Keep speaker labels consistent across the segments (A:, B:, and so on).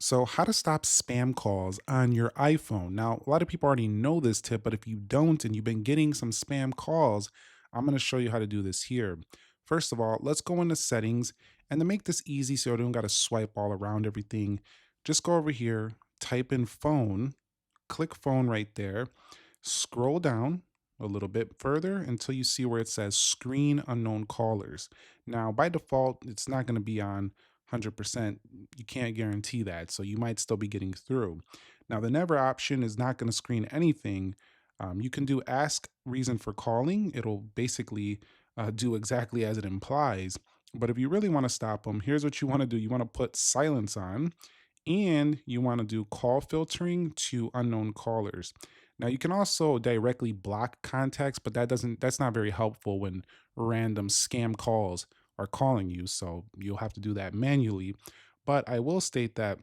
A: So, how to stop spam calls on your iPhone. Now, a lot of people already know this tip, but if you don't and you've been getting some spam calls, I'm going to show you how to do this here. First of all, let's go into settings. And to make this easy so you don't got to swipe all around everything, just go over here, type in phone, click phone right there, scroll down a little bit further until you see where it says screen unknown callers. Now, by default, it's not going to be on 100%. You can't guarantee that. So you might still be getting through. Now, the never option is not going to screen anything. You can do ask reason for calling. It'll basically do exactly as it implies. But if you really want to stop them, here's what you want to do: you want to put silence on and you want to do call filtering to unknown callers. Now you can also directly block contacts, but that's not very helpful when random scam calls are calling you, so you'll have to do that manually. But I will state that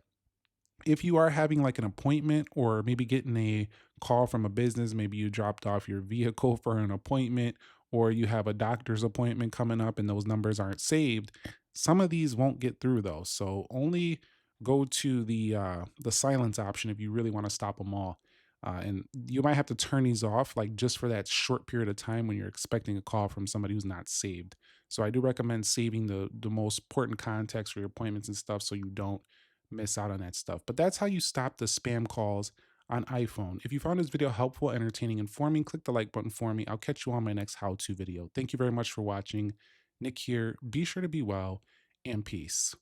A: if you are having like an appointment or maybe getting a call from a business, maybe you dropped off your vehicle for an appointment or you have a doctor's appointment coming up and those numbers aren't saved, some of these won't get through though. So only go to the silence option if you really want to stop them all. And you might have to turn these off like just for that short period of time when you're expecting a call from somebody who's not saved. So I do recommend saving the most important contacts for your appointments and stuff so you don't miss out on that stuff. But that's how you stop the spam calls on iPhone. If you found this video helpful, entertaining, informing, click the like button for me. I'll catch you on my next how to video. Thank you very much for watching. Nick here. Be sure to be well and peace.